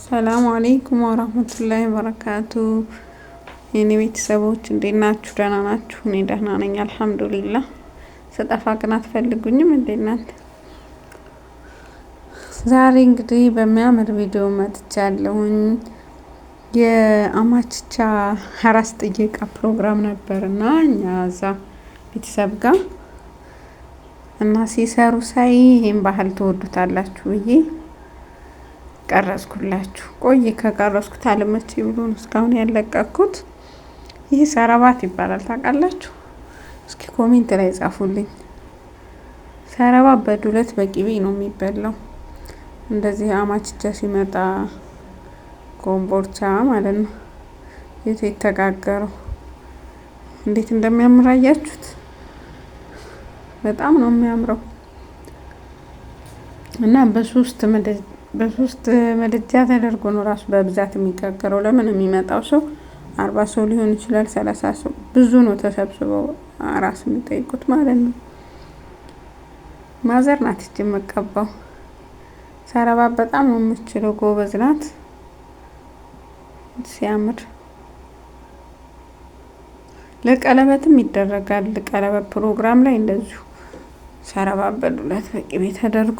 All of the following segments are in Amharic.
ሰላም አለይኩም ወራህመቱላሂ ወበረካቱ። የኔ ቤተሰቦች እንዴት ናችሁ? ደህና ናችሁ? እኔ ደህና ነኝ አልሐምዱሊላህ። ስጠፋ ግን አትፈልጉኝም እንዴ እናንተ? ዛሬ እንግዲህ በሚያምር ቪዲዮ መጥቻለሁኝ። የአማችቻ አራስ ጥየቃ ፕሮግራም ነበርና እኛ እዛ ቤተሰብ ጋር እና ሲሰሩ ሳይ ይሄን ባህል ትወዱታላችሁ ብዬ ቀረጽኩላችሁ። ቆይ ከቀረጽኩት አለመቼ ብሎ ነው እስካሁን ያለቀኩት። ይሄ ሰረባት ይባላል ታውቃላችሁ? እስኪ ኮሜንት ላይ ጻፉልኝ። ሰረባት በዱለት በቂቤ ነው የሚበላው። እንደዚህ አማችቻ ሲመጣ ኮምቦልቻ ማለት ነው የተጋገረው። እንዴት እንደሚያምር አያችሁት? በጣም ነው የሚያምረው እና በሶስት ምድጃ ተደርጎ ነው ራሱ በብዛት የሚጋገረው። ለምን የሚመጣው ሰው 40 ሰው ሊሆን ይችላል፣ 30 ሰው ብዙ ነው ተሰብስበው አራስ የሚጠይቁት ማለት ነው። ማዘር ናት እጅ የምትቀባው። ሰረባት በጣም ነው የምትችለው፣ ጎበዝ ናት። ሲያምር ለቀለበትም ይደረጋል። ቀለበት ፕሮግራም ላይ እንደዚሁ ሰረባት በዱለት በቅቤ ተደርጎ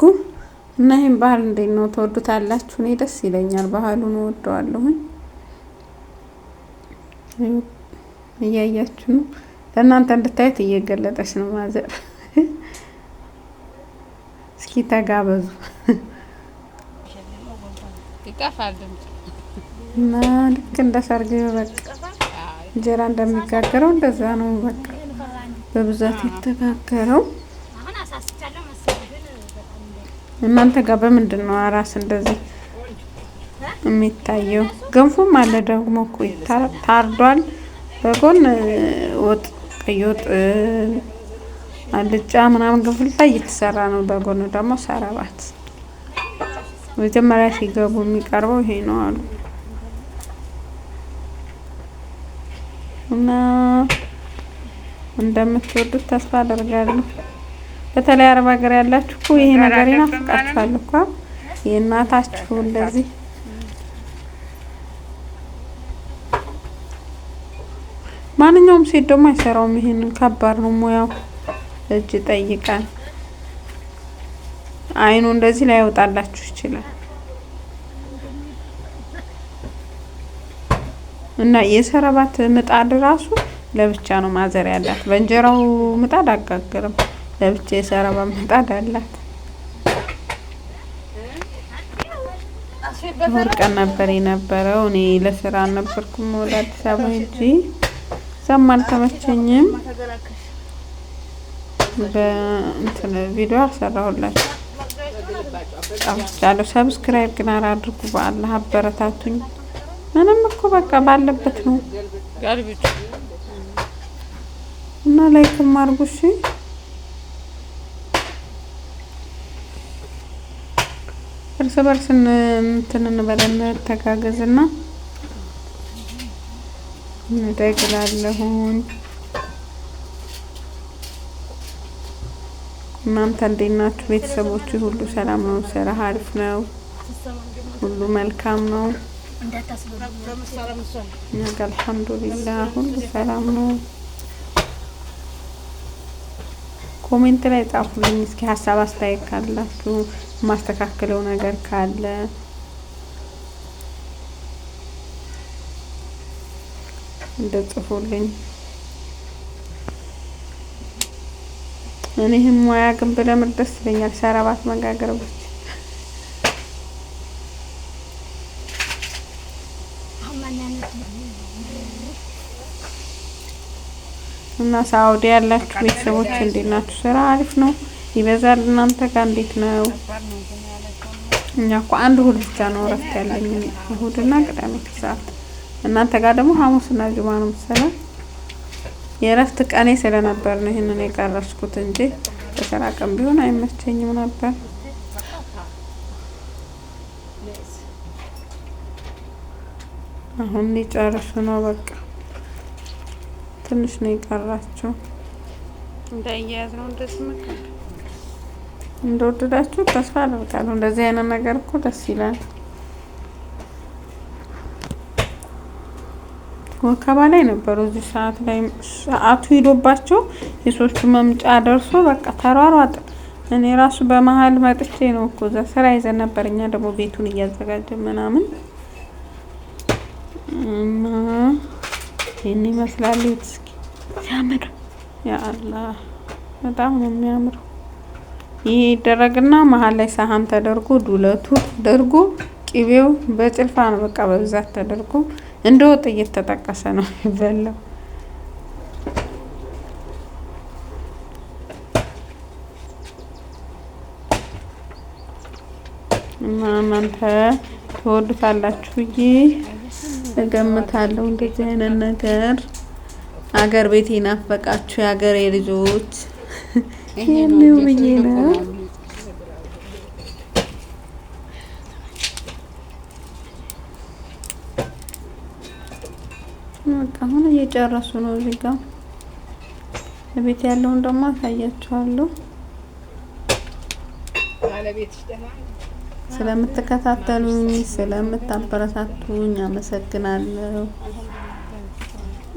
እና ይሄን ባህል እንዴት ነው ተወዱታላችሁ? እኔ ደስ ይለኛል፣ ባህሉን እወደዋለሁኝ። እያያችሁ ነው፣ ለእናንተ እንድታዩት እየገለጠች ነው ማዘር። እስኪ ተጋበዙ እና ልክ እንደ ሰርግ በቃ እንጀራ እንደሚጋገረው እንደዛ ነው በቃ በብዛት የተጋገረው። እናንተ ጋር በምንድን ነው አራስ እንደዚህ የሚታየው? ገንፎም አለ ደግሞ እኮ ታርዷል። በጎን ወጥ፣ ቀይ ወጥ፣ አልጫ ምናምን ገንፎ ላይ እየተሰራ ነው። በጎን ደግሞ ሰረባት። መጀመሪያ ሲገቡ የሚቀርበው ይሄ ነው አሉ እና እንደምትወዱት ተስፋ አደርጋለሁ። በተለይ አረብ ሀገር ያላችሁ እኮ ይሄ ነገር ይናፍቃችኋል እኮ የእናታችሁ እንደዚህ። ማንኛውም ሴት ደግሞ አይሰራውም። ይሄንን ከባድ ነው ሙያው፣ እጅ ጠይቃል። አይኑ እንደዚህ ላይ ያወጣላችሁ ይችላል እና የሰረባት ምጣድ ራሱ ለብቻ ነው ማዘር ያላት። በእንጀራው ምጣድ አጋግርም፣ ለብቻ የሰረባት ምጣድ አላት። እሑድ ቀን ነበር የነበረው። እኔ ለስራ አልነበርኩም፣ ወደ አዲስ አበባ ሄጄ እዛም አልተመቸኝም። በእንትን ቪዲዮ አልሰራሁላችሁ ጠፍቻለሁ። ሰብስክራይብ ግን አድርጉ፣ በአላህ አበረታቱኝ። ምንም እኮ በቃ ባለበት ነው እና ላይክም አድርጉ እሺ። እርስ በርስ እንትን እንበለን፣ ተጋገዝና እንደግላለሁኝ። እናንተ እንዴት ናችሁ? ቤተሰቦቹ ሁሉ ሰላም ነው? ስራ አሪፍ ነው? ሁሉ መልካም ነው? እኛ ጋር አልሐምዱሊላህ ሁሉ ሰላም ነው። ኮሜንት ላይ ጻፉልኝ እስኪ ሀሳብ አስተያየት ካላችሁ፣ ማስተካከለው ነገር ካለ እንደጽፉልኝ። እኔም ሙያ ግን ብለምር ደስ ይለኛል። ሰረባት መጋገር ብቻ እና ሳውዲ ያላችሁ ቤተሰቦች እንዴት ናችሁ? ስራ አሪፍ ነው? ይበዛል? እናንተ ጋር እንዴት ነው? እኛ እኮ አንድ እሑድ ብቻ ነው እረፍት ያለኝ፣ እሑድና ቅዳሜ ከሰዓት። እናንተ ጋር ደግሞ ሐሙስና ጁማ ነው መሰለኝ። የእረፍት ቀኔ ስለነበር ነው ይሄንን የቀረስኩት እንጂ በስራ ቀን ቢሆን አይመቸኝም ነበር። አሁን ሊጨርሱ ነው በቃ ትንሽ ነው የቀራቸው። እንዳያያዝ ነው እንደዚህ መከራ። እንደወደዳችሁ ተስፋ አደርጋለሁ። እንደዚህ አይነት ነገር እኮ ደስ ይላል። ወከባ ላይ ነበሩ። እዚህ ሰዓት ላይ ሰዓቱ ሄዶባቸው የሶስቱ መምጫ ደርሶ በቃ ተሯሯጥ። እኔ ራሱ በመሀል መጥቼ ነው እኮ እዛ ስራ ይዘን ነበር። እኛ ደግሞ ቤቱን እያዘጋጀን ምናምን እና ይህን ይመስላል። እስኪ ሲያምር ያ አላህ በጣም ነው የሚያምረው። ይሄ ይደረግና መሀል ላይ ሳህን ተደርጎ ዱለቱ ተደርጎ ቅቤው በጭልፋ ነው በቃ በብዛት ተደርጎ እንደ ወጥ እየተጠቀሰ ነው የሚበላው። እና እናንተ ትወዱታላችሁ ብዬ እገምታለሁ። እንደዚህ አይነት ነገር አገር ቤት ይናፈቃችሁ የአገሬ ልጆች ይሄንን ብዬ ነው። በቃ አሁን እየጨረሱ ነው። እዚህ ጋር ቤት ያለውን ደግሞ አሳያችኋለሁ። ስለምትከታተሉኝ ስለምታበረታቱኝ አመሰግናለሁ።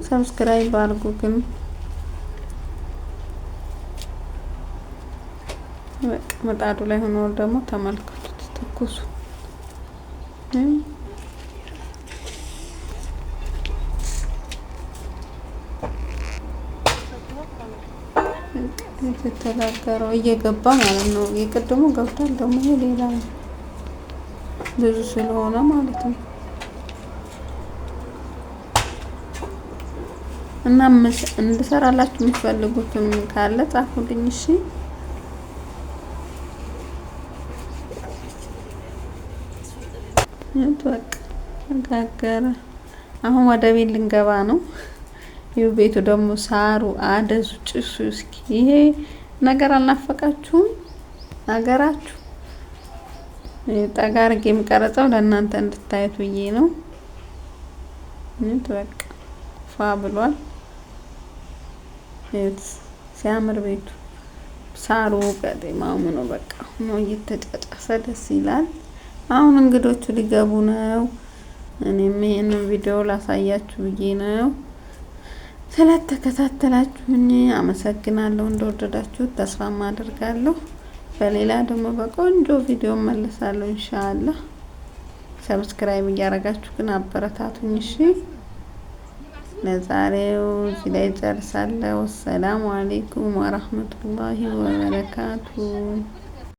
ሰብስክራይብ አድርጉ። ግን በቃ ምጣዱ ላይ ሆኖ ደግሞ ተመልከቱት ትኩሱ የተተላገረው እየገባ ማለት ነው። የቅድሙ ገብቷል። ደግሞ ይሄ ሌላ ነው ብዙ ስለሆነ ማለት ነው። እና እንድሰራላችሁ የምትፈልጉትን ካለ ጻፉልኝ። እሺ በቃ ተጋገረ። አሁን ወደ ቤት ልንገባ ነው። ይኸው ቤቱ ደግሞ ሳሩ፣ አደሱ፣ ጭሱ እስኪ ይሄ ነገር አልናፈቃችሁም? ሀገራችሁ ጠጋ አድርጌ የምቀረጸው ለእናንተ እንድታዩት ብዬ ነው። በቃ ፏ ብሏል። ሲያምር ቤቱ ሳሩ ቀጤማው ምኑ በቃ ነው እየተጫጫሰ ደስ ይላል። አሁን እንግዶቹ ሊገቡ ነው። እኔም ይሄንን ቪዲዮ ላሳያችሁ ብዬ ነው። ስለተከታተላችሁኝ አመሰግናለሁ። እንደወደዳችሁት ተስፋ አደርጋለሁ። በሌላ ደግሞ በቆንጆ ቪዲዮ መለሳለሁ ኢንሻአላህ። ሰብስክራይብ እያደረጋችሁ ግን አበረታቱኝ እሺ። ለዛሬው እዚህ ላይ ጨርሳለሁ። ሰላም አለይኩም ወራህመቱላሂ ወበረካቱ።